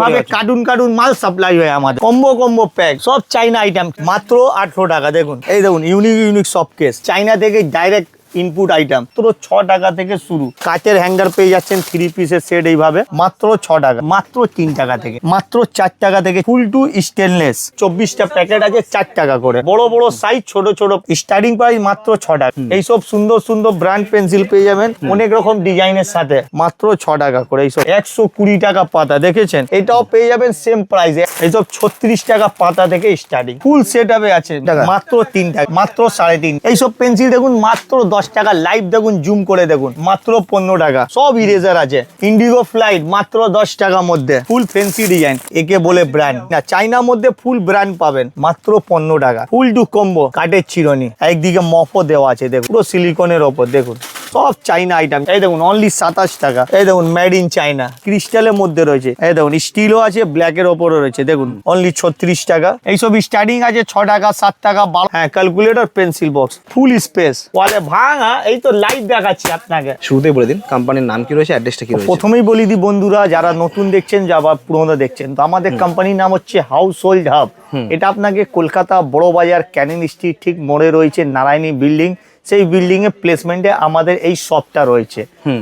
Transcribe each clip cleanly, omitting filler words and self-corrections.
ভাবে cartoon cartoon মাল supply হয় আমাদের, কম্বো কম্বো প্যাক, সব চাইনা আইটেম, মাত্র 800 টাকা। দেখুন এই দেখুন ইউনিক ইউনিক সব কেস, চাইনা থেকে ডাইরেক্ট ইনপুট আইটেম, মাত্র 6 টাকা থেকে শুরু। কাচের হ্যাঙ্গার পেয়ে যাচ্ছেন 3 পিসের সেট এইভাবে মাত্র 6 টাকা, মাত্র 3 টাকা থেকে, মাত্র 4 টাকা থেকে। ফুল টু স্টেনলেস 24টা প্যাকেট আছে 4 টাকা করে, বড় বড় সাইজ, ছোট ছোট, স্টার্টিং প্রাইস মাত্র 6 টাকা। এইসব সুন্দর সুন্দর ব্র্যান্ড পেন্সিল পেয়ে যাবেন অনেক রকম ডিজাইনের সাথে, মাত্র 6 টাকা করে। এইসব 120 টাকা পাতা দেখেছেন, এটাও পেয়ে যাবেন সেম প্রাইসে। এইসব 36 টাকা পাতা থেকে স্টার্টিং, ফুল সেট আপে আছে মাত্র 3 টাকা, মাত্র 3.5। এইসব পেন্সিল দেখুন মাত্র 10 টাকা, লাইভ দেখুন, জুম করে দেখুন, মাত্র 15 টাকা। সব ইরেজার আছে, ইন্ডিগো ফ্লাইট মাত্র 10 টাকার মধ্যে, ফুল ফ্যান্সি ডিজাইন, একে বলে ব্র্যান্ড না, চাইনার মধ্যে ফুল ব্র্যান্ড পাবেন মাত্র 15 টাকা। ফুল টু কম্বো কাঠের চিরুনি, একদিকে মফও দেওয়া আছে, দেখুন পুরো সিলিকনের ওপর, দেখুন সব চাইনা আইটেম। এই দেখুন অনলি 27 টাকা। এই দেখুন মেড ইন চাইনা, ক্রিস্টালের মধ্যে রয়েছে। এই দেখুন স্টিলও আছে, ব্ল্যাকের ওপরও রয়েছে, দেখুন অনলি 36 টাকা। এইসব স্টার্টিং আছে 6 টাকা, 7 টাকা, 12। হ্যাঁ, ক্যালকুলেটর, পেন্সিল বক্স, ফুল স্পেস, ওয়ালে ভাঙা। এই তো লাইভ দেখাচ্ছি আপনাকে। শুরুতেই বলে দিন কোম্পানির নাম কি রয়েছে, অ্যাড্রেসটা কি রয়েছে। প্রথমেই বলি দিই বন্ধুরা, যারা নতুন দেখছেন যারা পুরোনো দেখছেন, তো আমাদের কোম্পানির নাম হচ্ছে হাউস হোল্ড হাব। এটা আপনাকে কলকাতা বড় বাজার ক্যানিং স্ট্রিট ঠিক মোড়ে রয়েছে নারায়ণী বিল্ডিং, সেই বিল্ডিং এ প্লেসমেন্টে আমাদের এই শপটা রয়েছে।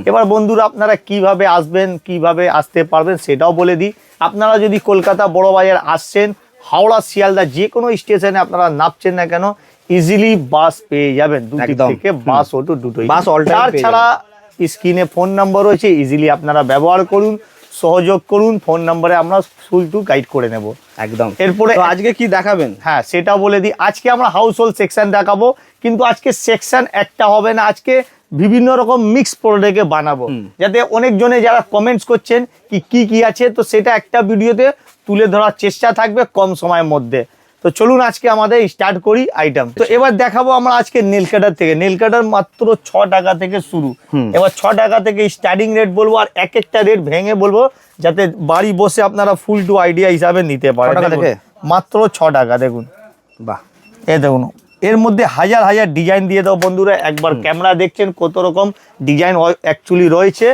এবার বন্ধুরা আপনারা কিভাবে আসবেন, কিভাবে আসতে পারবেন সেটাও বলে দিই। আপনারা যদি কলকাতা বড় বাজার আসছেন, হাওড়া শিয়ালদা যে কোনো স্টেশনে আপনারা নামছেন না কেন, ইজিলি বাস পেয়ে যাবেন, দুদিক থেকে বাস অটো দুটোই। বাস অল টাইম পেয়ে ছাড়া স্ক্রিনে ফোন নাম্বার রয়েছে, ইজিলি আপনারা ব্যবহার করুন, সহযোগ করুন, ফোন নাম্বারে আমরা ফুল টু গাইড করে নেব একদম। এরপরে আজকে কি দেখাবেন? হ্যাঁ সেটা বলে দিই, আজকে আমরা হাউস হোল্ড সেকশন দেখাবো, কিন্তু আজকে সেকশন একটা হবে না, আজকে বিভিন্ন রকম মিক্স প্রোডাক্টে বানাবো, যাতে অনেকজনে যারা কমেন্টস করছেন কি কি আছে, তো সেটা একটা ভিডিওতে তুলে ধরার চেষ্টা থাকবে কম সময়ের মধ্যে। তো চলুন আজকে আমাদের স্টার্ট করি আইটেম। তো এবার দেখাবো আমরা আজকে নেল কাটার থেকে, নেল কাটার মাত্র 6 টাকা থেকে শুরু। এবার 6 টাকা থেকে স্টার্টিং রেট বলবো, আর এক একটা রেট ভেঙে বলবো, যাতে বাড়ি বসে আপনারা ফুল টু আইডিয়া হিসাবে নিতে পারেন। মাত্র 6 টাকা, দেখুন বাহ, এই দেখুন এর মধ্যে হাজার হাজার ডিজাইন দিয়ে দাও বন্ধুরা। একবার ক্যামেরা দেখছেন কত রকম ডিজাইন অ্যাকচুয়ালি রয়েছে।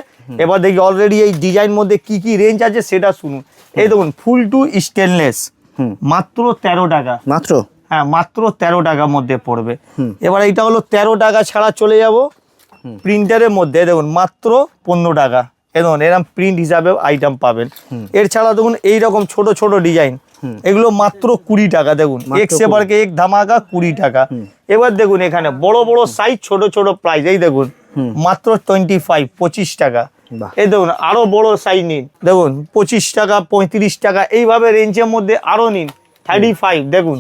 এবার দেখি অলরেডি এই ডিজাইন মধ্যে কি কি রেঞ্জ আছে সেটা শুনুন। এই দেখুন ফুল টু স্টেনলেস, মাত্র 13 টাকা, মাত্র, হ্যাঁ মাত্র 13 টাকার মধ্যে পড়বে। এবার এইটা হলো 13 টাকা ছাড়া চলে যাব প্রিন্টারের মধ্যে, দেখুন মাত্র 15 টাকা। দেখুন এরকম প্রিন্ট হিসাবে আইটেম পাবেন। এর ছাড়া দেখুন এইরকম ছোট ছোট ডিজাইন, এগুলো মাত্র 20 টাকা। দেখুন এক সেবার কে এক ধামাকা 20 টাকা। এবার দেখুন এখানে বড় বড় সাইজ, ছোট ছোট প্রাইস, এই দেখুন মাত্র 25 টাকা। এই দেখুন আরো বড় সাইজ নিন, দেখুন 25 টাকা, 35 টাকা, এইভাবে রেঞ্জের মধ্যে আরো নিন 35। দেখুন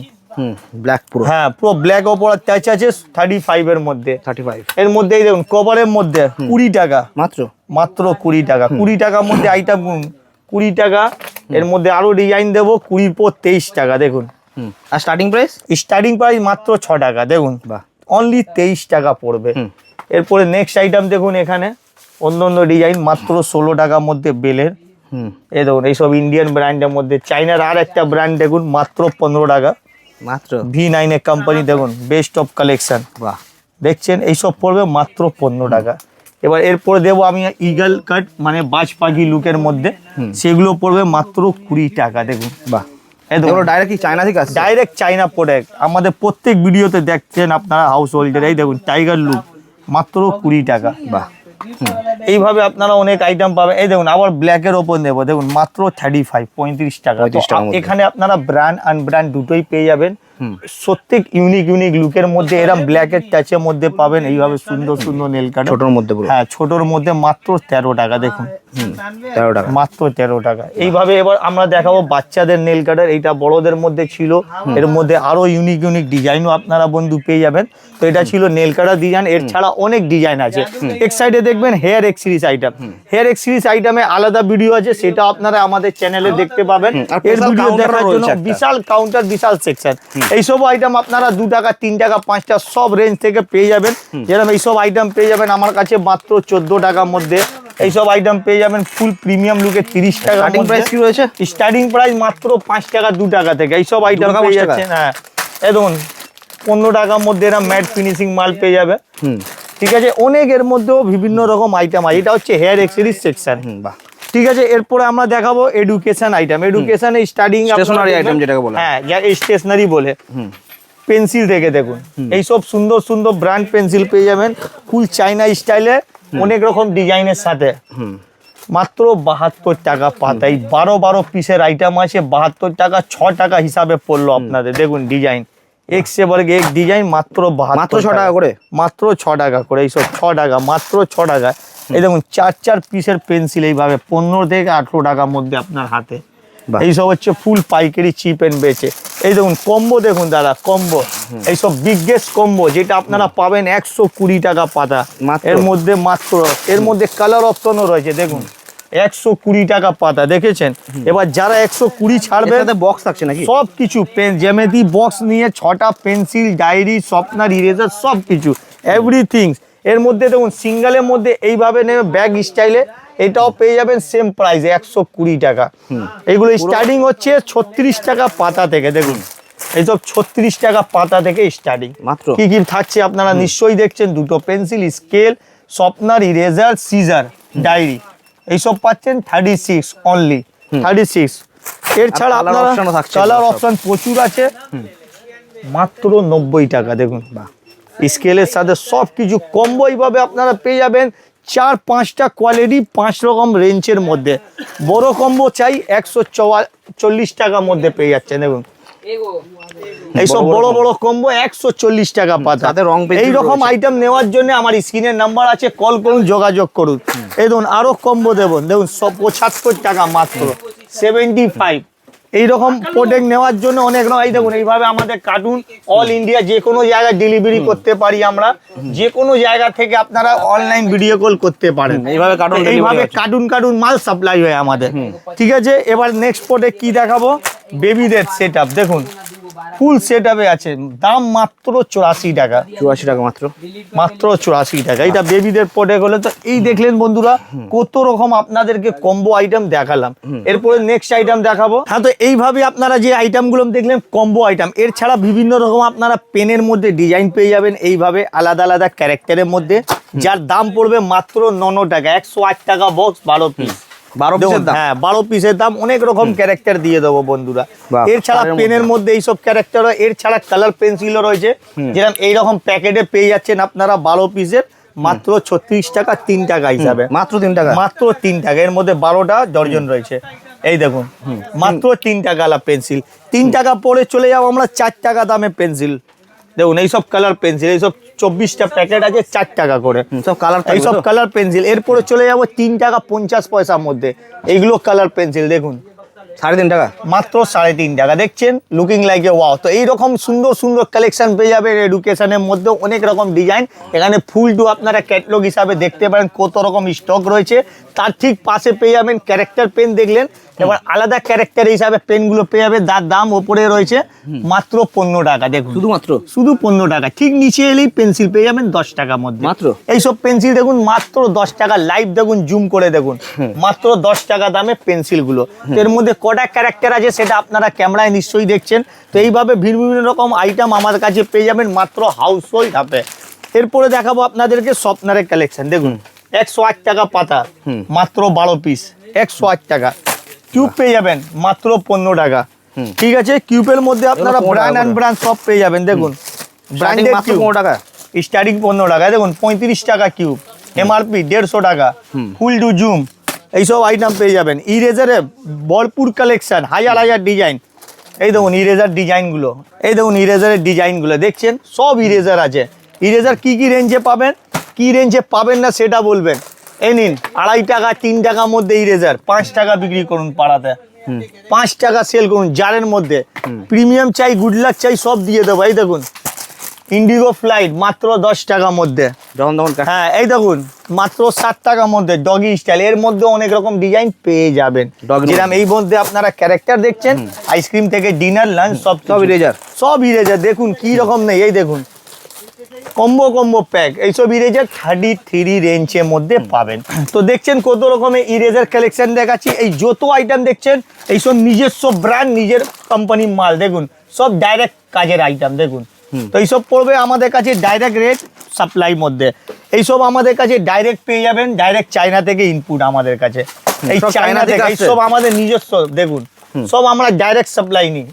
ব্ল্যাক পুরো, হ্যাঁ পুরো ব্ল্যাক ওপর টাচ আছে 35 এর মধ্যে। 35 এর মধ্যে এই দেখুন কভারের মধ্যে 20 টাকা, মাত্র, মাত্র 20 টাকা। 20 টাকার মধ্যে আইটেম 20 টাকা। এর মধ্যে আরো ডিজাইন দেবো 20 পর 23 টাকা। দেখুন আর স্টার্টিং প্রাইস মাত্র 6 টাকা। দেখুন অনলি 23 টাকা পড়বে। এরপরে নেক্সট আইটেম দেখুন, এখানে অন্য অন্য ডিজাইন মাত্র 16 টাকার মধ্যে বেলের। এই দেখুন এইসব ইন্ডিয়ান ব্র্যান্ডের মধ্যে, চাইনার আর একটা ব্র্যান্ড দেখুন মাত্র 15 টাকা, মাত্র V9 এর কোম্পানি, দেখুন বেস্ট অফ কালেকশন। বাহ, দেখছেন এইসব পড়বে মাত্র 15 টাকা। এবার এরপরে দেবো আমি ইগল কাট, মানে বাজ পাখি লুকের মধ্যে, সেগুলো পড়বে মাত্র 20 টাকা। দেখুন বাহ, এগুলো ডাইরেক্ট কি চায়না থেকে আসছে? ডাইরেক্ট চাইনা প্রোডাক্ট, আমাদের প্রত্যেক ভিডিওতে দেখছেন আপনারা হাউস হোল্ডের। এই দেখুন টাইগার লুক মাত্র 20 টাকা। বাহ, এইভাবে আপনারা অনেক আইটেম পাবেন। এই দেখুন আবার ব্ল্যাকের ওপর নেবো, দেখুন মাত্র 35 টাকা। এখানে আপনারা ব্র্যান্ড আনব্র্যান্ড দুটোই পেয়ে যাবেন। প্রত্যেক ইউনিক ইউনিক লুকের মধ্যে এরকম ব্ল্যাকের টাচের মধ্যে পাবেন এইভাবে সুন্দর সুন্দর নেল কাট, ছোটর মধ্যে, হ্যাঁ ছোটর মধ্যে মাত্র 13 টাকা। দেখুন 13 টাকা, মাত্র 13 টাকা। এইভাবে এবার আমরা দেখাবো বাচ্চাদের নেল কাটার, এইটা বড়দের মধ্যে ছিল, এর মধ্যে আরো ইউনিক ইউনিক ডিজাইনও আপনারা বন্ধু পেয়ে যাবেন। তো এটা ছিল নেল কাটার ডিজাইন, এর ছাড়া অনেক ডিজাইন আছে। এক সাইডে দেখবেন hair accessories item, hair accessories আইটেমে আলাদা ভিডিও আছে, সেটা আপনারা আমাদের চ্যানেলে দেখতে পাবেন। এর ভিডিও দেখার জন্য বিশাল কাউন্টার, বিশাল সেকশন। এইসব আইটেম আপনারা 2 টাকা, 3 টাকা, 5 টাকা সব রেঞ্জ থেকে পেয়ে যাবেন। যেরকম এইসব আইটেম পেয়ে যাবেন আমার কাছে মাত্র 14 টাকার মধ্যে। এইসব আইটেম পেয়ে যাবেন ফুল প্রিমিয়াম লুকে 30 টাকা। স্টার্টিং প্রাইস কি রয়েছে? স্টার্টিং প্রাইস মাত্র 5 টাকা, 2 টাকা থেকে এইসব আইটেম পেয়ে যাচ্ছেন। হ্যাঁ এই দেখুন 15 টাকার মধ্যে এরা ম্যাট ফিনিশিং মাল পেয়ে যাবে। ঠিক আছে, অনেক এর মধ্যেও বিভিন্ন রকম আইটেম আছে। এটা হচ্ছে হেয়ার এক্সেসরিজ সেকশন। ঠিক আছে, এরপরে আমরা দেখাবো education item. Education studying stationery item যেটাকে বলে। হ্যাঁ, স্টেশনারি বলে। পেন্সিল থেকে দেখুন, এইসব সুন্দর সুন্দর ব্র্যান্ড পেন্সিল পেয়ে যাবেন ফুল চাইনা স্টাইলে, অনেক রকম ডিজাইনের সাথে। মাত্র 72 টাকা পাতা। এই 12 পিসের আইটেম আছে, 72 টাকা, 6 টাকা হিসাবে পড়লো আপনাদের। দেখুন ডিজাইন এক সে বর্গ এক ডিজাইন, মাত্র 72 6 টাকা করে, মাত্র 6 টাকা করে। এইসব 6 টাকা, মাত্র 6 টাকা। এই দেখুন 4 পিসের পেন্সিল এইভাবে 15 থেকে 18 টাকার মধ্যে আপনার হাতে। এইসব হচ্ছে ফুল পাইকারি চিপ এন্ড বেচে। এই দেখুন কম্বো, দেখুন দাদা কম্বো, এইসব বিগেস্ট কম্বো যেটা আপনারা পাবেন 120 টাকা পাতা। এর মধ্যে মাত্র, এর মধ্যে কালার অপশনও রয়েছে। দেখুন 120 টাকা পাতা, দেখেছেন? এবার যারা 120 ছাড়বে, বক্স থাকছে নাকি? সব কিছু পেন, জ্যামিতি বক্স নিয়ে 6টা পেন্সিল, ডায়েরি, শর্পনার, ইরেজার, সব কিছু এভরিথিং। এর মধ্যে দেখুন সিঙ্গেলের মধ্যে এইভাবে নেবে ব্যাগ স্টাইলে, এটাও পেয়ে যাবেন সেম প্রাইসে 120 টাকা। এগুলো স্টার্টিং হচ্ছে 36 টাকা পাতা থেকে। দেখুন এইসব 36 টাকা পাতা থেকে স্টার্টিং। মাত্র কি কি থাকছে আপনারা নিশ্চয়ই দেখছেন, দুটো pencil, scale, sharpener, eraser, scissor, diary, এইসব পাচ্ছেন 36 অনলি 36। এর ছাড়া আপনারা কালার অপশন প্রচুর আছে, মাত্র 90 টাকা। দেখুন স্কেলের সাথে সব কিছু কম্বো এইভাবে আপনারা পেয়ে যাবেন 4-5টা কোয়ালিটি, 5 রকম রেঞ্জের মধ্যে। বড় কম্বো চাই 140 টাকার মধ্যে পেয়ে যাচ্ছেন। দেখুন এইসব বড় বড় কম্বো 140 টাকা পাতা। এইরকম আইটেম নেওয়ার জন্য আমার স্ক্রিনের নাম্বার আছে, কল করুন, যোগাযোগ করুন। এই দেখুন আরো কম্বো দেবেন, দেখুন 75 টাকা মাত্র, 75। এইরকম প্রোডাক্ট নেওয়ার জন্য অনেক রকম। এই দেখুন এইভাবে আমাদের কার্টুন অল ইন্ডিয়া যে কোনো জায়গায় ডেলিভারি করতে পারি আমরা, যে কোনো জায়গা থেকে আপনারা অনলাইন ভিডিও কল করতে পারেন। এইভাবে কার্টুন মাল সাপ্লাই হয় আমাদের। ঠিক আছে, এবার নেক্সট প্রোডাক্ট কি দেখাবো, বেবিদের সেট আপ। দেখুন ফুল সেট আপে আছে, দাম মাত্র 84 টাকা। 84 টাকা মাত্র, মাত্র 84 টাকা। এটা বেবিদের প্রোডাক্ট হলে। তো এই দেখলেন বন্ধুরা কত রকম আপনাদেরকে কম্বো আইটেম দেখালাম। এরপরে নেক্সট আইটেম দেখাবো। হ্যাঁ, তো এইভাবে আপনারা যে আইটেমগুলো দেখলেন কম্বো আইটেম, এর ছাড়া বিভিন্ন রকম আপনারা পেনের মধ্যে ডিজাইন পেয়ে যাবেন এইভাবে আলাদা আলাদা ক্যারেক্টারের মধ্যে, যার দাম পড়বে মাত্র 99 টাকা। 108 টাকা বক্স, 12 পিস। 12 পিসের দাম। অনেক রকম ক্যারেক্টার দিয়ে দেবো বন্ধুরা। এর ছাড়া পেনের মধ্যে এইসব ক্যারেক্টার, এর ছাড়া কালার পেন্সিলও রয়েছে, যেরকম এইরকম প্যাকেটে পেয়ে যাচ্ছেন আপনারা 12 পিসের, মাত্র 36 টাকা, 3 টাকা হিসাবে। মাত্র 3 টাকা, মাত্র 3 টাকা। এর মধ্যে 12টা ডর্জন রয়েছে। এই দেখুন মাত্র 3 টাকা পেন্সিল। 3 টাকা পরে চলে যাবো আমরা 4 টাকা দামে পেন্সিল। দেখুন এইসব কালার পেন্সিল, এইসব 24টা প্যাকেট আছে, 4 টাকা করে সব কালার, এইসব কালার পেন্সিল। এরপরে চলে যাবো 3 টাকা 50 পয়সার মধ্যে, এইগুলো কালার পেন্সিল। দেখুন 3.5 টাকা, মাত্র 3.5 টাকা। দেখছেন লুকিং লাইক এ ওয়াও। তো এইরকম সুন্দর সুন্দর কালেকশন পেয়ে যাবে এডুকেশনের মধ্যে, অনেক রকম ডিজাইন। এখানে ফুল টু আপনারা ক্যাটলগ হিসাবে দেখতে পারেন কত রকম স্টক রয়েছে। তার ঠিক পাশে পেয়ে যাবেন ক্যারেক্টার পেন, দেখলেন। এবার আলাদা ক্যারেক্টার হিসাবে পেনগুলো পেয়ে যাবে, যার দাম ওপরে রয়েছে মাত্র 15 টাকা। দেখুন শুধু 15 টাকা। ঠিক নিচে এলেই পেন্সিল পেয়ে যাবেন 10 টাকার মধ্যে মাত্র। এইসব পেন্সিল দেখুন মাত্র 10 টাকা। লাইভ দেখুন, জুম করে দেখুন, মাত্র 10 টাকা দামে পেন্সিলগুলো। এর মধ্যে কটা ক্যারেক্টার আছে সেটা আপনারা ক্যামেরায় নিশ্চয়ই দেখছেন। তো এইভাবে বিভিন্ন রকম আইটেম আমার কাছে পেয়ে যাবেন মাত্র হাউস হোল্ড হাফে। এরপরে দেখাবো আপনাদেরকে শর্পনারের কালেকশন। দেখুন 108 টাকা পাতা, মাত্র 12 পিস, 108 টাকা। কিউব পেয়ে যাবেন মাত্র 15 টাকা। ঠিক আছে, কিউবের মধ্যে আপনারা ব্র্যান্ড অ্যান্ড ব্র্যান্ড সব পেয়ে যাবেন। দেখুন ব্র্যান্ডেড কিউব 15 টাকা, স্টার্টিং 15 টাকা। দেখুন 35 টাকা কিউব, এমআরপি 150 টাকা। ফুল টু জুম এইসব আইটেম পেয়ে যাবেন। ইরেজারে ভরপুর কালেকশন, হাজার হাজার ডিজাইন। এই দেখুন ইরেজার ডিজাইনগুলো, এই দেখুন ইরেজারের ডিজাইনগুলো দেখছেন, সব ইরেজার আছে। ইরেজার কি কি রেঞ্জে পাবেন, কি রেঞ্জে পাবেন না সেটা বলবেন। এই নিন 2.5 টাকা 3 টাকার মধ্যে ইরেজার, 5 টাকা বিক্রি করুন পাড়াতে, 5 টাকা সেল করুন। জারের মধ্যে প্রিমিয়াম চাই, গুড লাক চাই, সব দিয়ে দেবো। এই দেখুন ইন্ডিগো ফ্লাইট মাত্র 10 টাকার মধ্যে। হ্যাঁ এই দেখুন মাত্র 7 টাকার মধ্যে ডগি স্টাইল। এর মধ্যে অনেক রকম ডিজাইন পেয়ে যাবেন, যেরকম এই মধ্যে আপনারা ক্যারেক্টার দেখছেন, আইসক্রিম থেকে ডিনার লাঞ্চ সব ইরেজার, সব ইরেজার। দেখুন কি রকম নেই, এই দেখুন কম্বো কম্বো প্যাক। এইসব ইরেজার 33 রেঞ্জের মধ্যে পাবেন। তো দেখছেন কত রকমের ইরেজার কালেকশন দেখাচ্ছি। এই যত আইটেম দেখছেন এইসব নিজস্ব ব্র্যান্ড, নিজের কোম্পানির মাল। দেখুন সব ডাইরেক্ট কাজের আইটেম। দেখুন তো এইসব পড়বে আমাদের কাছে ডাইরেক্ট রেট সাপ্লাই মধ্যে। এইসব আমাদের কাছে ডাইরেক্ট পেয়ে যাবেন, ডাইরেক্ট চায়না থেকে ইনপুট আমাদের কাছে। এই সব চায়না চায়না থেকে থেকে আসছে? সব আমাদের নিজস্ব, দেখুন সব আমরা ডাইরেক্ট সাপ্লাই নিই।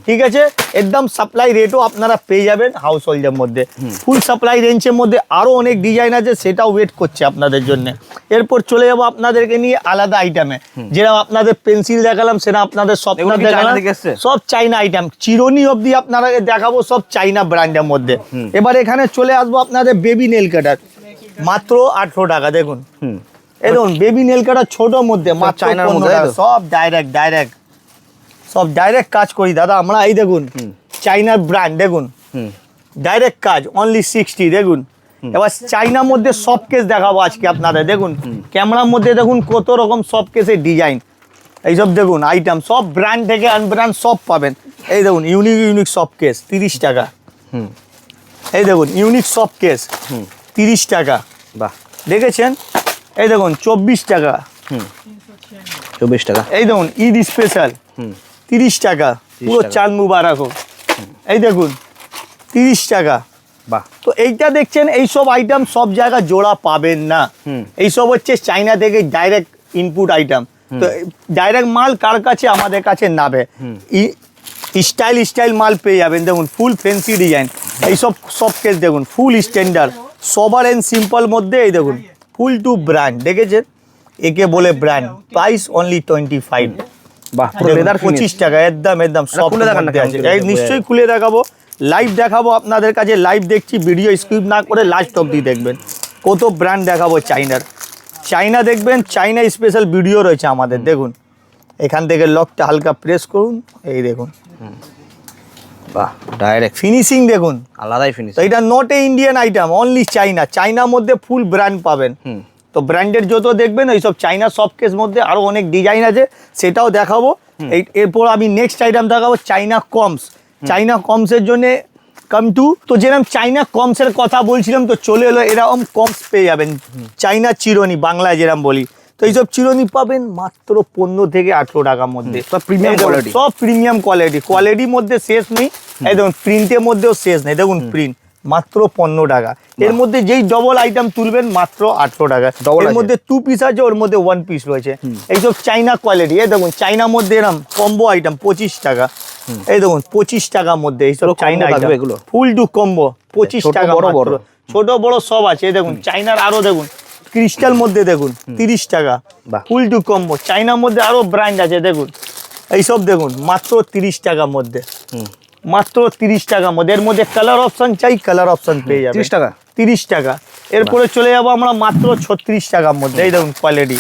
ঠিক আছে, একদম সাপ্লাই রেটও আপনারা পেয়ে যাবেন হাউস হোল্ডের মধ্যে। ফুল সাপ্লাই রেঞ্জের মধ্যে আরো অনেক ডিজাইন আছে, সেটাও ওয়েট করছে আপনাদের জন্য। এরপর চলে যাবো আপনাদেরকে নিয়ে আলাদা আইটেমে, যেরকম আপনাদের পেন্সিল দেখালাম, সেটা আপনাদের সব এগুলো কি চায়না থেকে এসছে? সব চাইনা আইটেম। চিরুনি অবধি আপনারা দেখাবো সব চাইনা ব্র্যান্ডের মধ্যে। এবার এখানে চলে আসবো আপনাদের বেবি নেল কাটার, মাত্র 18 টাকা। দেখুন এই দেখুন বেবি নেল কাটার ছোট মধ্যে মাত্র চায়নার 15 মধ্যে, টাকা। তাই তো? সব ডাইরেক্ট সব ডাইরেক্ট কাজ করি দাদা আমরা। এই দেখুন চাইনার ব্র্যান্ড, দেখুন ডাইরেক্ট কাজ, অনলি 60। দেখুন এবার চাইনার মধ্যে সব কেস দেখাবো আজকে আপনাদের। দেখুন ক্যামেরার মধ্যে দেখুন কত রকম সব কেসের ডিজাইন, এইসব দেখুন আইটেম সব ব্র্যান্ড থেকে আনব্র্যান্ড সব পাবেন। এই দেখুন ইউনিক সব কেস 30 টাকা। এই দেখুন ইউনিক সব কেস 30 টাকা। বাহ, দেখেছেন? এই দেখুন 24 টাকা। 24 টাকা। এই দেখুন ঈদ স্পেশাল 30 টাকা, পুরো টাকা। চাঁদ মুবারক হোক। এই দেখুন 30 টাকা। বাহ, তো এইটা দেখছেন, এইসব আইটেম সব জায়গায় জোড়া পাবেন না। এইসব হচ্ছে চাইনা থেকে ডাইরেক্ট ইনপুট আইটেম। তো ডাইরেক্ট মাল কার কাছে? আমাদের কাছে নাবে। স্টাইল মাল পেয়ে যাবেন। দেখুন ফুল ফ্যান্সি ডিজাইন, এইসব সব কেস দেখুন ফুল স্ট্যান্ডার্ড, সবার এন্ড সিম্পল মধ্যে। এই দেখুন ফুল টু ব্র্যান্ড, দেখেছেন? একে বলে ব্র্যান্ড। Price only 25। বাহ, পুরো লেদার 25 টাকা, একদম সব খুলে দেখান না কেমন আছে। করে এই নিশ্চয়ই খুলে দেখাবো, লাইভ দেখাবো আপনাদের কাছে। লাইভ দেখছি, ভিডিও স্কিপ না করে লাস্ট অবধি দেখবেন। কত ব্র্যান্ড দেখাবো চাইনার। চাইনা দেখবেন, চাইনা স্পেশাল ভিডিও রয়েছে আমাদের। দেখুন এখান থেকে লকটা হালকা প্রেস করুন, এই দেখুন বাহ, ডাইরেক্ট ফিনিশিং দেখুন। আলাদাই ফিনিশ। তো এটা not a Indian item, only China. চাইনার মধ্যে ফুল ব্র্যান্ড পাবেন। তো ব্র্যান্ডের যত দেখবেন এইসব চাইনা সব কেস মধ্যে আরো অনেক ডিজাইন আছে, সেটাও দেখাবো। এরপর আমি নেক্সট আইটেম দেখাবো চাইনা কমস। চাইনা কমসের জন্য তো যেরকম চাইনা কমসের কথা বলছিলাম, তো চলে এলো এরকম কমস পেয়ে যাবেন। চাইনা চিরুনি বাংলায় যেরকম বলি, তো এইসব চিরুনি পাবেন মাত্র 15 থেকে 18 টাকার মধ্যে। সব প্রিমিয়াম এই দেখুন, কোয়ালিটি। সব প্রিমিয়াম কোয়ালিটির মধ্যে শেষ নেই। এই দেখুন প্রিন্টের মধ্যেও শেষ নেই। দেখুন প্রিন্ট মাত্র 15 টাকা। এর মধ্যে যেই ডবল আইটেম তুলবেন মাত্র 18 টাকা। এর মধ্যে 2 পিস আছে, ওর মধ্যে 1 পিস রয়েছে। এইসব চাইনা কোয়ালিটি। এই দেখুন চাইনার মধ্যে এরকম কম্বো আইটেম 25 টাকা। এই দেখুন 25 টাকার মধ্যে এইসব চাইনা আইটেম এগুলো ফুল টু কম্বো 25 ছোট টাকা। বড় বড়। ছোট বড় সব আছে। এই দেখুন চাইনার আরো দেখুন ক্রিস্টাল মধ্যে দেখুন 30 টাকা। বাহ। ফুল টু কম্বো। চাইনার মধ্যে আরো ব্র্যান্ড আছে, দেখুন এইসব দেখুন মাত্র 30 টাকার মধ্যে। মাত্র 30 টাকার মধ্যে। এর মধ্যে কালার অপশন চাই, কালার অপশন পেয়ে যাবেন। 30 টাকা। 30 টাকা। এরপরে চলে যাবো আমরা মাত্র 36 টাকার মধ্যে। এই দেখুন কোয়ালিটি।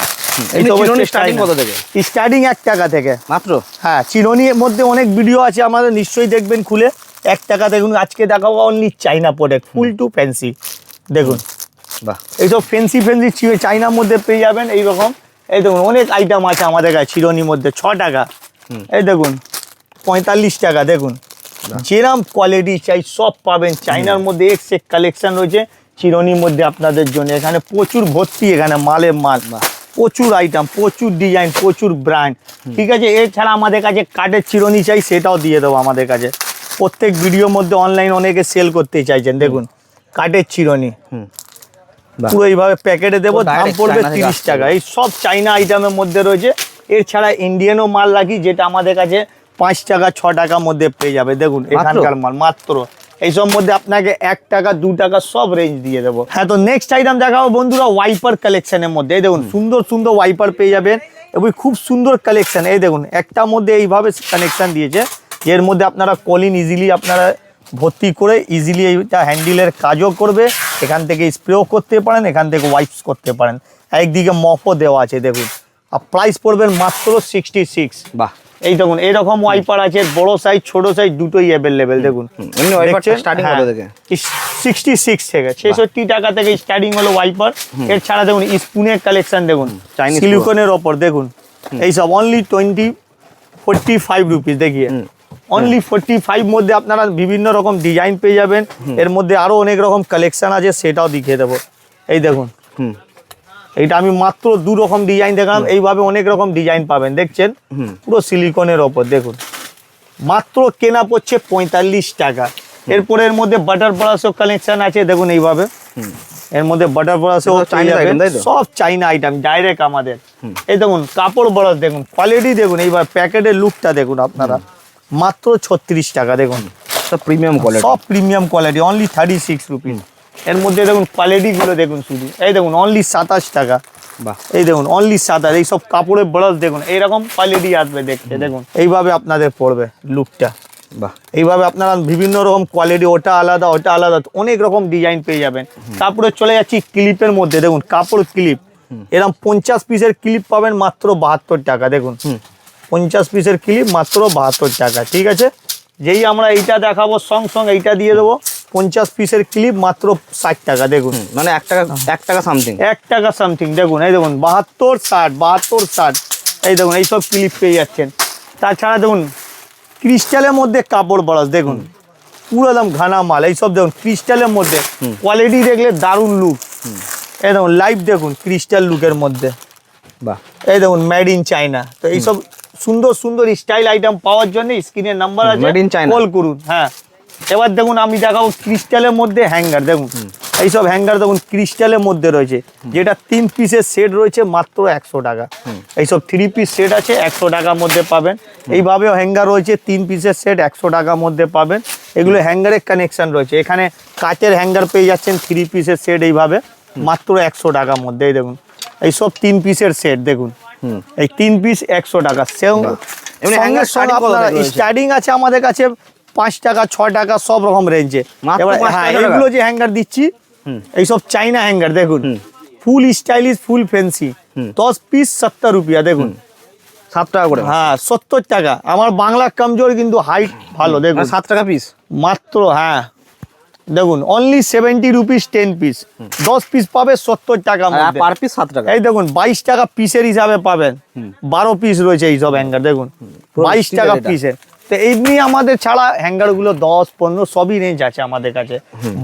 স্টার্টিং কত থেকে? স্টার্টিং 1 টাকা থেকে মাত্র। হ্যাঁ, চিরুনির মধ্যে অনেক ভিডিও আছে আমাদের, নিশ্চয়ই দেখবেন খুলে। 1 টাকা দেখুন। আজকে দেখাবো অনলি চাইনা প্রোডাক্ট, ফুল টু ফ্যান্সি। দেখুন বাহ, এইসব ফ্যান্সি চাইনার মধ্যে পেয়ে যাবেন এইরকম। এই দেখুন অনেক আইটেম আছে আমাদের কাছে চিরুনির মধ্যে। 6 টাকা। এই দেখুন 45 টাকা। দেখুন যেরকম কোয়ালিটি চাই সব পাবেন। চাইনার মধ্যে এক কালেকশন রয়েছে চিরুনির মধ্যে আপনাদের জন্য। এখানে প্রচুর ভর্তি, এখানে মাল, প্রচুর আইটেম, প্রচুর ডিজাইন, প্রচুর ব্র্যান্ড। ঠিক আছে, এছাড়া আমাদের কাছে কাঠের চিরুনি চাই, সেটাও দিয়ে দেবো আমাদের কাছে। প্রত্যেক ভিডিওর মধ্যে অনলাইন অনেকে সেল করতে চাইছেন। দেখুন কাঠের চিরুনি বাহ। পুরো এইভাবে প্যাকেটে দেবো, তো দাম direct পড়বে চায়না থেকে 30 আসছে। টাকা। এই সব চাইনা আইটেমের মধ্যে রয়েছে। এছাড়া ইন্ডিয়ানও মাল রাখি, যেটা আমাদের কাছে 5 টাকা 6 টাকার মধ্যে পেয়ে যাবে। দেখুন এখানকার মাল মাত্র এইসব মধ্যে আপনাকে 1 টাকা 2 টাকা সব রেঞ্জ দিয়ে দেবো। হ্যাঁ, তো নেক্সট আইটেম দেখাবো বন্ধুরা ওয়াইপার কালেকশনের মধ্যে। এই দেখুন সুন্দর সুন্দর ওয়াইপার পেয়ে যাবেন এবং খুব সুন্দর কালেকশন। এই দেখুন একটার মধ্যে এইভাবে কানেকশন দিয়েছে, এর মধ্যে আপনারা কলিন ইজিলি আপনারা ভর্তি করে ইজিলি এইটা হ্যান্ডেলের কাজও করবে। এখান থেকে স্প্রেও করতে পারেন, এখান থেকে ওয়াইপস করতে পারেন। একদিকে মপও দেওয়া আছে। দেখুন আর প্রাইস পড়বেন মাত্র 66। বাহ, এই দেখুন এরকম ওয়াইপার আছে, বড় সাইজ ছোট সাইজ দুটোই অ্যাভেলেবেল। দেখুন এমনি ওয়াইপারটা স্টার্টিং কত থেকে? 66 থেকে 66 টাকা থেকে স্টার্টিং হলো ওয়াইপার। এর ছাড়া দেখুন স্পুনের কালেকশন দেখুন Chinese সিলিকনের ওপর। দেখুন এইসব অনলি 45 রুপিস। দেখিয়ে অনলি 45 মধ্যে আপনারা বিভিন্ন রকম ডিজাইন পেয়ে যাবেন। এর মধ্যে আরো অনেক রকম কালেকশন আছে, সেটাও দেখিয়ে দেবো। এই দেখুন এইটা আমি মাত্র 2 রকম ডিজাইন দেখালাম, এইভাবে অনেক রকম ডিজাইন পাবেন। দেখছেন পুরো সিলিকনের ওপর। দেখুন মাত্র কেনা পড়ছে 45 টাকা। এরপরে এর মধ্যে বাটার ব্রাশও কালেকশন আছে দেখুন এইভাবে, এর মধ্যে বাটার ব্রাশও China item, তাই তো? সব চাইনা আইটেম ডাইরেক্ট আমাদের। এই দেখুন কাপড় ব্রাশ দেখুন, কোয়ালিটি দেখুন, এইবার প্যাকেটের লুকটা দেখুন আপনারা, মাত্র 36 টাকা দেখুন, সব প্রিমিয়াম কোয়ালিটি। সব প্রিমিয়াম কোয়ালিটি, অনলি 36 রুপিস। এর মধ্যে দেখুন কোয়ালিটি গুলো দেখুন শুধু, এই দেখুন অনলি 27 টাকা, বাহ, এই দেখুন অনলি 27। এই সব কাপড়ের ব্রাশ দেখুন এইরকম কোয়ালিটি আসবে দেখতে, দেখুন এইভাবে আপনাদের পড়বে লুকটা। বাহ, এইভাবে আপনারা বিভিন্ন রকম কোয়ালিটি, ওটা আলাদা ওটা আলাদা, অনেক রকম ডিজাইন পেয়ে যাবেন। তারপরে চলে যাচ্ছি ক্লিপের মধ্যে, দেখুন কাপড় ক্লিপ, এরকম 50 পিসের ক্লিপ পাবেন মাত্র 72 টাকা দেখুন, 50 পিসের ক্লিপ মাত্র 72 টাকা। ঠিক আছে, যেই আমরা এইটা দেখাবো সঙ্গে এইটা দিয়ে দেবো, 50 পিসের ক্লিপ মাত্র 60 টাকা দেখুন, মানে 1 টাকা সামথিং। 1 টাকা সামথিং দেখুন, এই দেখুন 72 60, এই দেখুন এইসব ক্লিপ পেয়ে যাচ্ছেন। তাছাড়া দেখুন ক্রিস্টালের মধ্যে কাপড় ব্রাশ দেখুন, পুরো একদম ঘানা মাল, এইসব দেখুন ক্রিস্টালের মধ্যে কোয়ালিটি দেখলে দারুণ লুক। এই দেখুন লাইভ দেখুন ক্রিস্টাল লুকের মধ্যে, বাহ, এই দেখুন মেড ইন চায়না। তো এইসব সুন্দর সুন্দর স্টাইল আইটেম পাওয়ার জন্য স্ক্রিনের নাম্বার আছে, Made in China। কল করুন। হ্যাঁ, এবার দেখুন আমি দেখাবো ক্রিস্টালের মধ্যে হ্যাঙ্গার দেখুন, এইসব হ্যাঙ্গার দেখুন ক্রিস্টালের মধ্যে রয়েছে, যেটা 3 পিসের সেট রয়েছে মাত্র 100 টাকা। এইসব 3 পিস সেট আছে 100 টাকার মধ্যে পাবেন। এইভাবেও হ্যাঙ্গার রয়েছে 3 পিসের সেট 100 টাকার মধ্যে পাবেন। এগুলো হ্যাঙ্গারের কানেকশন রয়েছে, এখানে কাচের হ্যাঙ্গার পেয়ে যাচ্ছেন 3 পিসের সেট এইভাবে মাত্র 100 টাকার মধ্যে। এই দেখুন এইসব 3 পিসের সেট দেখুন, এই 3 পিস 100 টাকা। এমনি hanger starting কত থেকে রয়েছে? স্টার্টিং আছে আমাদের কাছে 5 টাকা 6 টাকা সব রকম রেঞ্জে। মাত্র এবার 5 হ্যাঁ, টাকা? এগুলো যে হ্যাঙ্গার দিচ্ছি এইসব চাইনা হ্যাঙ্গার দেখুন, ফুল স্টাইলিশ ফুল ফ্যান্সি, 10 পিস 70 রুপিয়া দেখুন। 7 টাকা করে। হ্যাঁ 70 টাকা, আমার বাংলা কমজোর কিন্তু হাইট ভালো দেখুন, 7 টাকা পিস। মাত্র হ্যাঁ দেখুন অনলি 70 রুপিস 10 পিস, 10 পিস পাবে 70 টাকার মধ্যে। পার পিস 7 টাকা। এই দেখুন 22 টাকা পিসের হিসাবে পাবেন, 12 পিস রয়েছে এইসব হ্যাঙ্গার দেখুন, 22 টাকা এটা। পিসের। তো এমনি আমাদের ছাড়া হ্যাঙ্গার গুলো 10 15 সবই রেঞ্জ আছে আমাদের কাছে।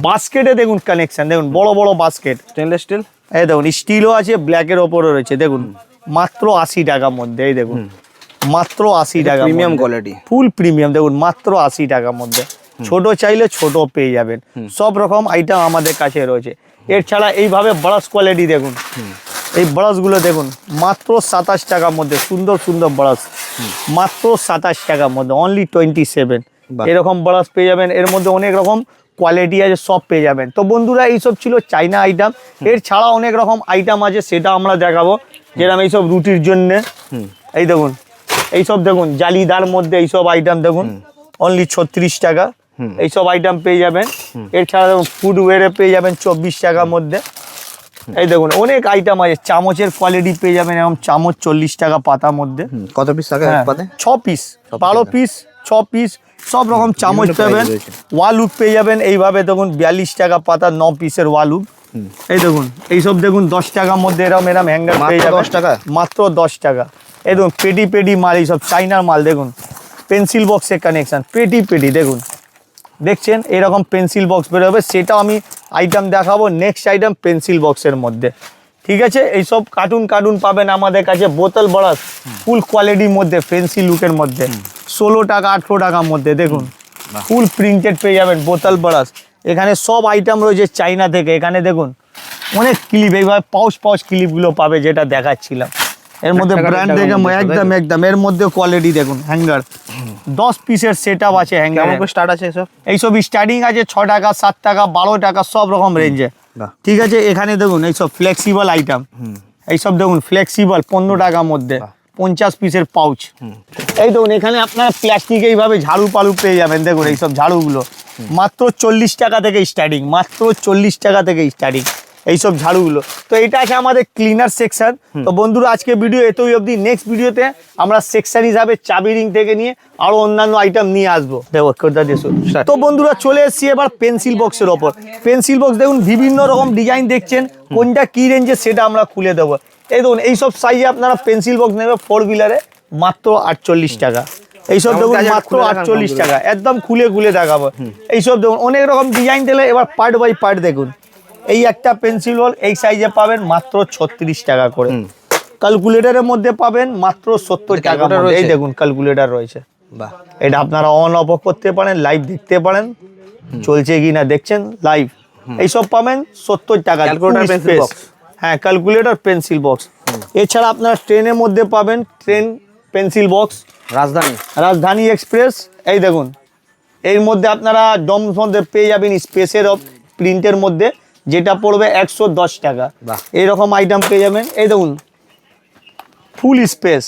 বাস্কেটে দেখুন কানেকশন দেখুন, বড় বড় বাস্কেট, স্টেনলেস স্টিল। এই দেখুন স্টিলও আছে, ব্ল্যাকের ওপরে রয়েছে দেখুন, মাত্র 80 টাকার মধ্যে। এই দেখুন মাত্র 80 টাকা, প্রিমিয়াম কোয়ালিটি। ফুল প্রিমিয়াম দেখুন, মাত্র 80 টাকার মধ্যে। ছোট চাইলে ছোট পেয়ে যাবেন, সব রকম আইটেম আমাদের কাছে রয়েছে। এর ছাড়া এইভাবে ব্রাশ কোয়ালিটি দেখুন, এই ব্রাশগুলো দেখুন মাত্র 27 টাকার মধ্যে, সুন্দর সুন্দর ব্রাশ মাত্র 27 টাকার মধ্যে, অনলি 27। বাহ। এরকম ব্রাশ পেয়ে যাবেন, এর মধ্যে অনেক রকম কোয়ালিটি আছে, সব পেয়ে যাবেন। তো বন্ধুরা এইসব ছিল চাইনা আইটেম, এর ছাড়া অনেক রকম আইটেম আছে, সেটা আমরা দেখাবো। যেরকম এইসব রুটির জন্যে, এই দেখুন এইসব দেখুন জালিদার মধ্যে এইসব আইটেম দেখুন, অনলি 36 টাকা এইসব আইটেম পেয়ে যাবেন। এর ছাড়া দেখুন ফুডওয়্যারে পেয়ে যাবেন 24 টাকার মধ্যে। এই দেখুন অনেক আইটেম আছে, চামচের কোয়ালিটি পেয়ে যাবেন, এরকম চামচ 40 টাকা পাতার মধ্যে। কত পিস থাকে হ্যাঁ, এক পাতে? 6 পিস 12 পিস 6 পিস সব রকম চামচ বিভিন্ন পাবেন। price রয়েছে। ওয়ালুক পেয়ে যাবেন এইভাবে দেখুন 42 টাকা পাতা, 9 পিসের ওয়ালুক। এই দেখুন এইসব দেখুন 10 টাকার মধ্যে এরকম হ্যাঙ্গার মাত্র পেয়ে যাবেন 10 টাকা? মাত্র 10 টাকা। এই দেখুন পেটি মাল, এইসব চাইনার মাল দেখুন, পেন্সিল বক্সের কানেকশন, পেটি দেখুন, দেখছেন এরকম পেন্সিল বক্স বেরোবে, সেটাও আমি আইটেম দেখাবো। নেক্সট আইটেম পেন্সিল বক্সের মধ্যে, ঠিক আছে। এইসব কার্টুন পাবেন আমাদের কাছে, বোতল ব্রাশ ফুল কোয়ালিটির মধ্যে, ফেন্সি লুকের মধ্যে 16 টাকা 18 টাকার মধ্যে দেখুন, ফুল প্রিন্টেড পেয়ে যাবেন বোতল ব্রাশ। এখানে সব আইটেম রয়েছে চাইনা থেকে। এখানে দেখুন অনেক ক্লিপ, এইভাবে পাউচ ক্লিপগুলো পাবে, যেটা দেখাচ্ছিলাম। এর মধ্যে টাকা, ব্র্যান্ড 1 টাকার দেখে মধ্যে, একদম এর মধ্যে কোয়ালিটি দেখুন। হ্যাঙ্গার 10 পিসের সেট আপ আছে হ্যাঙ্গার। কেমন স্টার্ট আছে এসব? এইসব স্টার্টিং আছে 6 টাকা 7 টাকা 12 টাকা সব রকম রেঞ্জে, বাহ। ঠিক আছে। এখানে দেখুন এইসব ফ্লেক্সিবল আইটেম, এইসব দেখুন ফ্লেক্সিবল 15 টাকার মধ্যে 50 পিসের পাউচ। এই দেখুন এখানে আপনারা প্লাস্টিক এইভাবে ঝাড়ু পেয়ে যাবেন, দেখুন এইসব ঝাড়ুগুলো মাত্র 40 টাকা থেকে স্টার্টিং, মাত্র 40 টাকা থেকে স্টার্টিং এইসব ঝাড়ুগুলো। তো এটা আছে আমাদের ক্লিনার সেকশন। তো বন্ধুরা আজকে ভিডিও এতই অবধি, নেক্সট ভিডিওতে আমরা সেকশন হিসাবে চাবি রিং থেকে নিয়ে আরো অন্যান্য আইটেম নিয়ে আসবো। দেখো কোথা দিয়ে শুরু। তো বন্ধুরা চলে এসেছি এবার পেন্সিল বক্সের ওপর। পেন্সিল বক্স দেখুন বিভিন্ন রকম ডিজাইন দেখছেন, কোনটা কি রেঞ্জে সেটা আমরা খুলে দেবো। এই দেখুন এইসব সাইজে আপনারা পেন্সিল বক্স নেবে 4 হুইলারে মাত্র 48 টাকা। এইসব দেখুন মাত্র 48 টাকা, একদম খুলে দেখাবো। এইসব দেখুন অনেক রকম ডিজাইন দিলে, এবার পার্ট বাই পার্ট দেখুন। এই একটা পেন্সিল বল এই সাইজে পাবেন মাত্র 36 টাকা করে। ক্যালকুলেটরের মধ্যে পাবেন মাত্র 70 টাকা। এই দেখুন ক্যালকুলেটর রয়েছে, বাহ। এটা আপনারা অন অফ করতে পারেন, লাইভ দেখতে পারেন, চলছে কিনা দেখছেন লাইভ, এইসব পাবেন 70 টাকা। Calculator, pencil box। হ্যাঁ, ক্যালকুলেটর, পেন্সিল বক্স। এছাড়া আপনারা ট্রেনের মধ্যে পাবেন ট্রেন পেন্সিল বক্স, রাজধানী এক্সপ্রেস। এই দেখুন, এর মধ্যে আপনারা ডমস মধ্যে পেয়ে যাবেন স্পেসের প্রিন্টের মধ্যে, যেটা পড়বে 110 টাকা। বাহ। এইরকম আইটেম পেয়ে যাবেন। এই দেখুন ফুল স্পেস,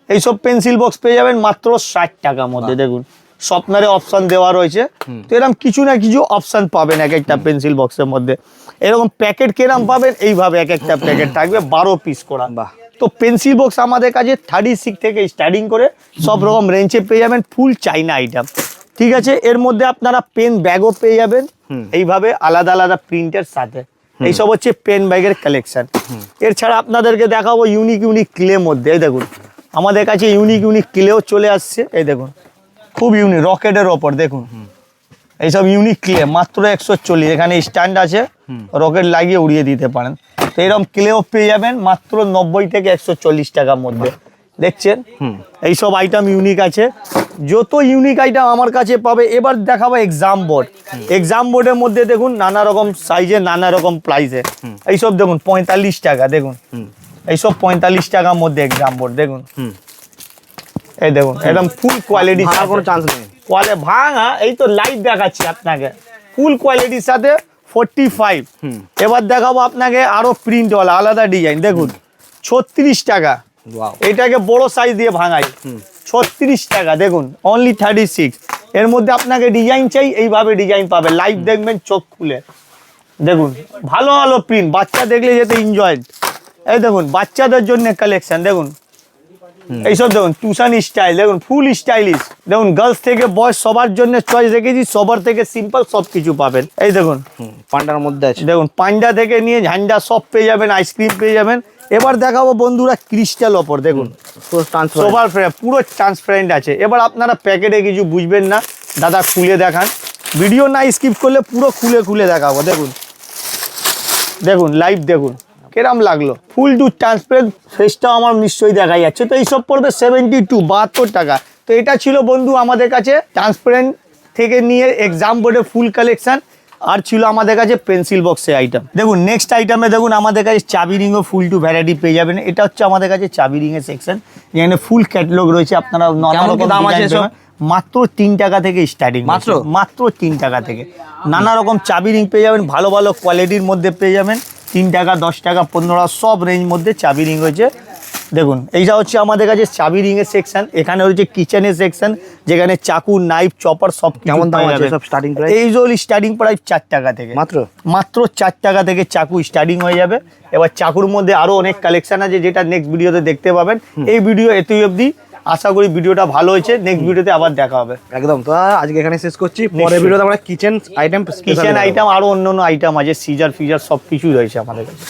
এইসব পেন্সিল বক্স পেয়ে যাবেন মাত্র 60 টাকার মধ্যে। দেখুন স্বপ্নারে অপশন দেওয়া রয়েছে, তো এরকম কিছু না কিছু অপশন পাবেন এক একটা পেন্সিল বক্সের মধ্যে। এরকম প্যাকেট কেরাম পাবেন, এইভাবে এক একটা প্যাকেট থাকবে 12 পিস করা। বাহ। তো পেন্সিল বক্স আমাদের কাছে 36 থেকে স্টার্টিং করে সব রকম রেঞ্জে পেয়ে যাবেন, ফুল চাইনা আইটেম। ঠিক আছে, এর মধ্যে আপনারা পেন ব্যাগও পেয়ে যাবেন এইভাবে আলাদা আলাদা প্রিন্টের সাথে। এইসব হচ্ছে পেন ব্যাগের কালেকশন। এর ছাড়া আপনাদেরকে দেখাবো ইউনিক ইউনিক ক্লে মধ্যে। এই দেখুন আমাদের কাছে ইউনিক ইউনিক ক্লেও চলে আসছে। এই দেখুন খুব ইউনিক, রকেটের ওপর দেখুন এইসব ইউনিক ক্লে মাত্র 140। এখানে স্ট্যান্ড আছে, রকেট লাগিয়ে উড়িয়ে দিতে পারেন। তো এরকম ক্লেও পেয়ে যাবেন মাত্র 90 থেকে 140 টাকার মধ্যে। দেখছেন এইসব আইটেম ইউনিক আছে, যত ইউনিক আইটেম আমার কাছে পাবে। এবার দেখাবো এক্সাম বোর্ড। এক্সাম বোর্ডের মধ্যে দেখুন নানা রকম সাইজে, নানা রকম প্রাইসে। এইসব দেখুন 45 টাকা। দেখুন এইসব 45 টাকার মধ্যে এক্সাম বোর্ড। দেখুন এই দেখুন একদম ফুল কোয়ালিটি, কোনো চান্স নেই। ভাঙা এই তো লাইভ দেখাচ্ছি আপনাকে, ফুল কোয়ালিটির সাথে 45। এবার দেখাবো আপনাকে আরো প্রিন্টওয়ালা আলাদা ডিজাইন। দেখুন 36 টাকা। এটাকে বড় সাইজ দিয়ে ভাঙাই, 36 টাকা। দেখুন অনলি 36। এর মধ্যে আপনাকে ডিজাইন চাই, এইভাবে ডিজাইন পাবে, লাইভ দেখবেন চোখ খুলে। দেখুন ভালো ভালো প্রিন্ট, বাচ্চা দেখলে যেতে এনজয়। এই দেখুন বাচ্চাদের জন্য কালেকশন। দেখুন এইসব দেখুন টিউশন স্টাইল, দেখুন ফুল স্টাইলিশ। দেখুন গার্লস থেকে বয়স সবার জন্য চয়েস রেখেছি, সবার থেকে সিম্পল সব কিছু পাবেন। এই দেখুন পান্ডার মধ্যে আছে, দেখুন পান্ডা থেকে নিয়ে ঝান্ডা সব পেয়ে যাবেন, আইসক্রিম পেয়ে যাবেন। এবার দেখাবো বন্ধুরা ক্রিস্টাল ওপর। দেখুন সবার পুরো ট্রান্সপারেন্ট আছে। এবার আপনারা প্যাকেটে কিছু বুঝবেন না, দাদা খুলে দেখান, ভিডিও না স্কিপ করলে পুরো খুলে খুলে দেখাবো। দেখুন দেখুন লাইভ দেখুন কেরাম লাগলো, ফুল টু ট্রান্সপারেন্ট ফেসটাও আমার নিশ্চয়ই দেখা যাচ্ছে। তো এইসব পড়বে 72 টাকা। তো এটা ছিল বন্ধু আমাদের কাছে ট্রান্সপারেন্ট থেকে নিয়ে এক্সাম বোর্ডে ফুল কালেকশন, আর ছিল আমাদের কাছে পেন্সিল বক্সের আইটেম। দেখুন নেক্সট আইটেমে দেখুন আমাদের কাছে চাবি রিংও ফুল টু ভ্যারাইটি পেয়ে যাবেন। এটা হচ্ছে আমাদের কাছে চাবি রিংয়ের সেকশন, যেখানে ফুল ক্যাটালগ রয়েছে। আপনারা দাম আছে সব? মাত্র 3 টাকা থেকে স্টার্টিং, মাত্র 3 টাকা থেকে নানা রকম চাবি রিং পেয়ে যাবেন, ভালো ভালো কোয়ালিটির মধ্যে পেয়ে যাবেন। 3 টাকা, 10 টাকা, 15 সব রেঞ্জ মধ্যে চাবি রিং হয়েছে। দেখুন এইটা হচ্ছে আমাদের কাছে চাবি রিংয়ের সেকশন। এখানে হচ্ছে কিচেনের সেকশন, যেখানে চাকু, নাইফ, চপার সব কেমন দাম আছে সব স্টার্টিং প্রাইস? এই জল স্টার্টিং প্রাইস 4 টাকা থেকে, মাত্র 4 টাকা থেকে চাকু স্টার্টিং হয়ে যাবে। এবার চাকুর মধ্যে আরো অনেক কালেকশন আছে, যেটা নেক্সট ভিডিওতে দেখতে পাবেন। এই ভিডিও এতই অবধি, আশা করি ভিডিওটা ভালো হয়েছে। নেক্সট ভিডিওতে আবার দেখা হবে। একদম। তো আজকে এখানে শেষ করছি, পরের ভিডিওতে আমরা কিচেন আইটেম আরো অন্য অন্য আইটেম আছে, সিজার ফিজার সব কিছুই রয়েছে আমাদের কাছে।